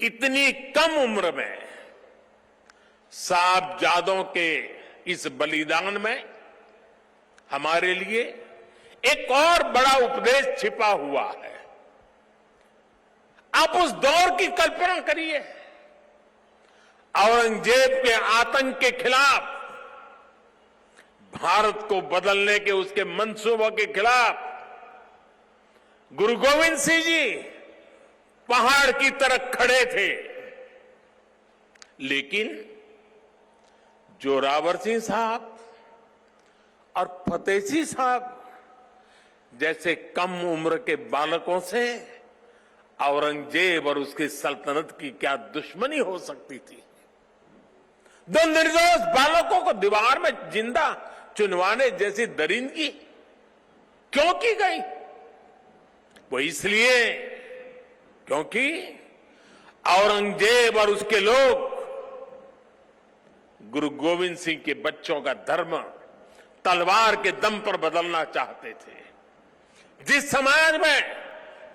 इतनी कम उम्र में साहबजादों के इस बलिदान में हमारे लिए एक और बड़ा उपदेश छिपा हुआ है। आप उस दौर की कल्पना करिए, औरंगजेब के आतंक के खिलाफ, भारत को बदलने के उसके मंसूबों के खिलाफ गुरु गोविंद सिंह जी पहाड़ की तरह खड़े थे। लेकिन जोरावर सिंह साहब और फतेह सिंह साहब जैसे कम उम्र के बालकों से औरंगजेब और उसकी सल्तनत की क्या दुश्मनी हो सकती थी। दो निर्दोष बालकों को दीवार में जिंदा चुनवाने जैसी दरिंदगी क्यों की गई? वो इसलिए क्योंकि औरंगजेब और उसके लोग गुरु गोविंद सिंह के बच्चों का धर्म तलवार के दम पर बदलना चाहते थे। जिस समाज में,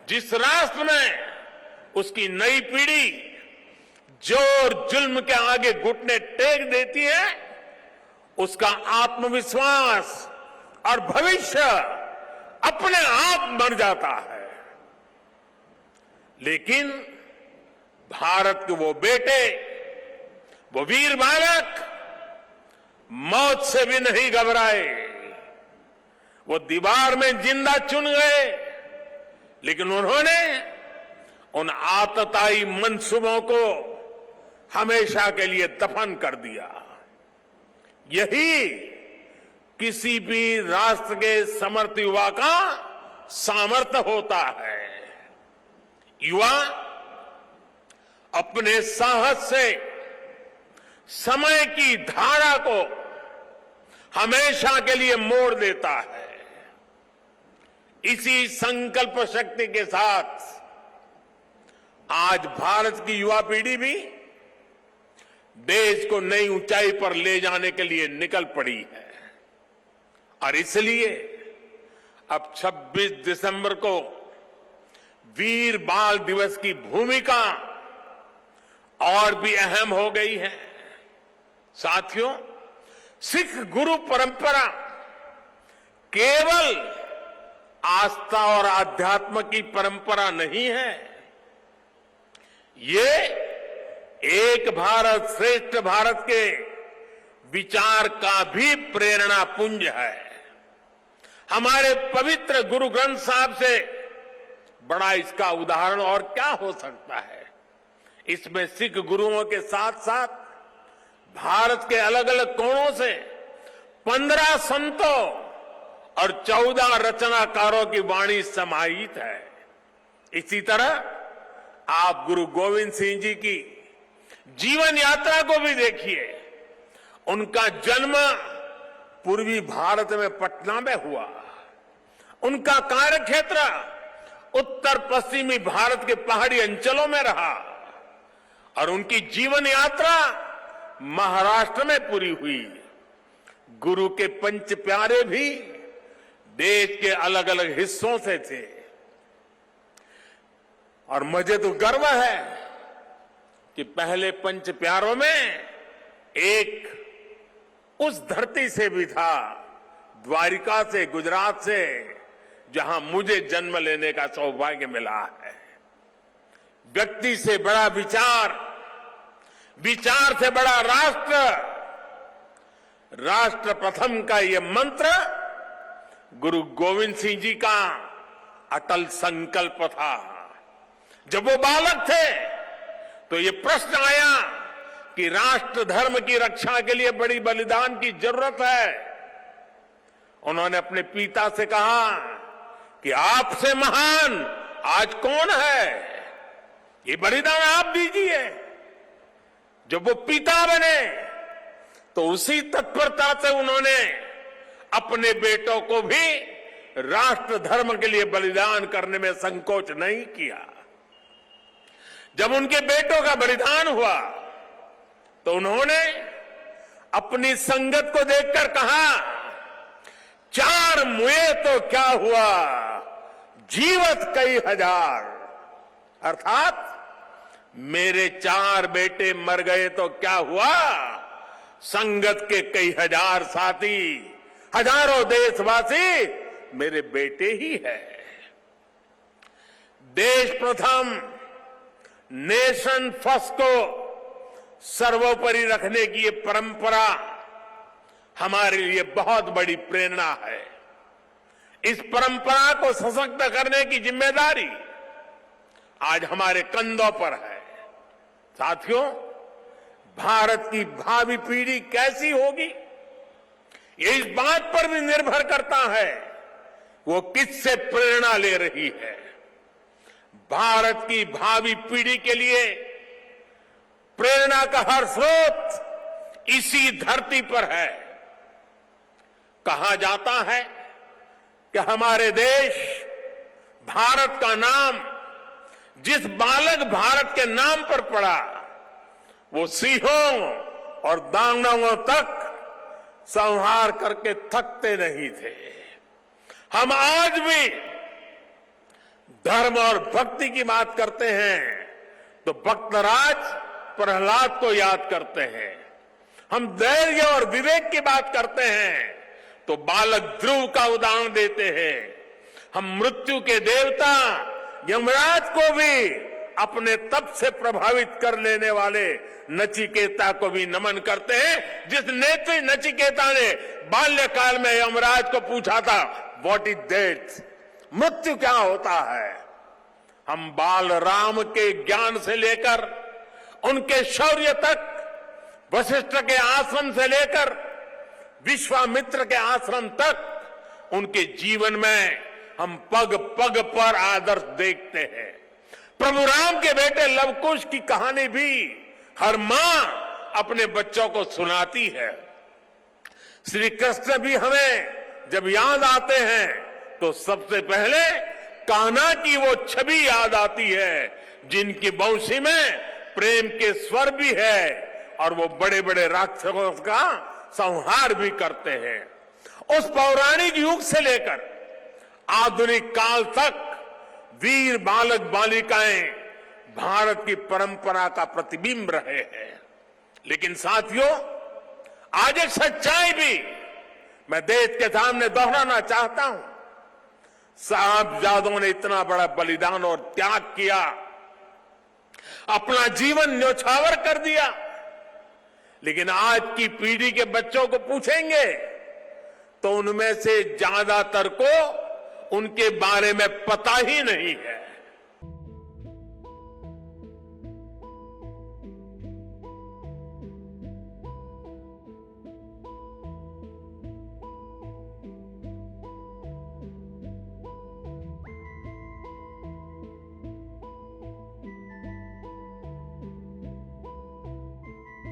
जिस राष्ट्र में उसकी नई पीढ़ी जोर जुल्म के आगे घुटने टेक देती है, उसका आत्मविश्वास और भविष्य अपने आप मर जाता है। लेकिन भारत के वो बेटे, वो वीर बालक मौत से भी नहीं घबराए। वो दीवार में जिंदा चुन गए, लेकिन उन्होंने उन आतताई मंसूबों को हमेशा के लिए दफन कर दिया। यही किसी भी राष्ट्र के समर्थ युवा का सामर्थ्य होता है। युवा अपने साहस से समय की धारा को हमेशा के लिए मोड़ देता है। इसी संकल्प शक्ति के साथ आज भारत की युवा पीढ़ी भी देश को नई ऊंचाई पर ले जाने के लिए निकल पड़ी है। और इसलिए अब 26 दिसंबर को वीर बाल दिवस की भूमिका और भी अहम हो गई है। साथियों, सिख गुरु परंपरा केवल आस्था और आध्यात्म की परंपरा नहीं है, ये एक भारत श्रेष्ठ भारत के विचार का भी प्रेरणा पुंज है। हमारे पवित्र गुरु ग्रंथ साहब से बड़ा इसका उदाहरण और क्या हो सकता है। इसमें सिख गुरुओं के साथ साथ भारत के अलग अलग कोणों से 15 संतों और 14 रचनाकारों की वाणी समाहित है। इसी तरह आप गुरु गोविंद सिंह जी की जीवन यात्रा को भी देखिए। उनका जन्म पूर्वी भारत में पटना में हुआ। उनका कार्यक्षेत्र उत्तर पश्चिमी भारत के पहाड़ी अंचलों में रहा और उनकी जीवन यात्रा महाराष्ट्र में पूरी हुई। गुरु के पंच प्यारे भी देश के अलग अलग हिस्सों से थे। और मुझे तो गर्व है कि पहले पंच प्यारों में एक उस धरती से भी था, द्वारिका से, गुजरात से, जहां मुझे जन्म लेने का सौभाग्य मिला है। व्यक्ति से बड़ा विचार, विचार से बड़ा राष्ट्र, राष्ट्र प्रथम का ये मंत्र गुरु गोविंद सिंह जी का अटल संकल्प था। जब वो बालक थे तो ये प्रश्न आया कि राष्ट्र धर्म की रक्षा के लिए बड़ी बलिदान की जरूरत है। उन्होंने अपने पिता से कहा कि आपसे महान आज कौन है, ये बलिदान आप दीजिए। जब वो पिता बने तो उसी तत्परता से उन्होंने अपने बेटों को भी राष्ट्र धर्म के लिए बलिदान करने में संकोच नहीं किया। जब उनके बेटों का बलिदान हुआ तो उन्होंने अपनी संगत को देखकर कहा, 4 मुए तो क्या हुआ, जीवत कई हजार। अर्थात मेरे 4 बेटे मर गए तो क्या हुआ, संगत के कई हजार साथी, हजारों देशवासी मेरे बेटे ही है। देश प्रथम, नेशन फर्स्ट को सर्वोपरि रखने की ये परंपरा हमारे लिए बहुत बड़ी प्रेरणा है। इस परंपरा को सशक्त करने की जिम्मेदारी आज हमारे कंधों पर है। साथियों, भारत की भावी पीढ़ी कैसी होगी, ये इस बात पर भी निर्भर करता है वो किससे प्रेरणा ले रही है। भारत की भावी पीढ़ी के लिए प्रेरणा का हर स्रोत इसी धरती पर है। कहा जाता है कि हमारे देश भारत का नाम जिस बालक भारत के नाम पर पड़ा, वो सिंहों और दानवों तक संहार करके थकते नहीं थे। हम आज भी धर्म और भक्ति की बात करते हैं तो भक्तराज प्रहलाद को याद करते हैं। हम धैर्य और विवेक की बात करते हैं तो बालक ध्रुव का उदाहरण देते हैं। हम मृत्यु के देवता यमराज को भी अपने तप से प्रभावित कर लेने वाले नचिकेता को भी नमन करते हैं, जिस नेत्री नचिकेता ने बाल्यकाल में यमराज को पूछा था, व्हाट इज डेथ, मृत्यु क्या होता है। हम बाल राम के ज्ञान से लेकर उनके शौर्य तक, वशिष्ठ के आश्रम से लेकर विश्वामित्र के आश्रम तक, उनके जीवन में हम पग पग पर आदर्श देखते हैं। प्रभु राम के बेटे लवकुश की कहानी भी हर मां अपने बच्चों को सुनाती है। श्री कृष्ण भी हमें जब याद आते हैं तो सबसे पहले कान्हा की वो छवि याद आती है, जिनकी बंशी में प्रेम के स्वर भी है और वो बड़े बड़े राक्षसों का संहार भी करते हैं। उस पौराणिक युग से लेकर आधुनिक काल तक वीर बालक बालिकाएं भारत की परंपरा का प्रतिबिंब रहे हैं। लेकिन साथियों, आज एक सच्चाई भी मैं देश के सामने दोहराना चाहता हूं। साहबजादों ने इतना बड़ा बलिदान और त्याग किया, अपना जीवन न्यौछावर कर दिया, लेकिन आज की पीढ़ी के बच्चों को पूछेंगे तो उनमें से ज्यादातर को उनके बारे में पता ही नहीं है।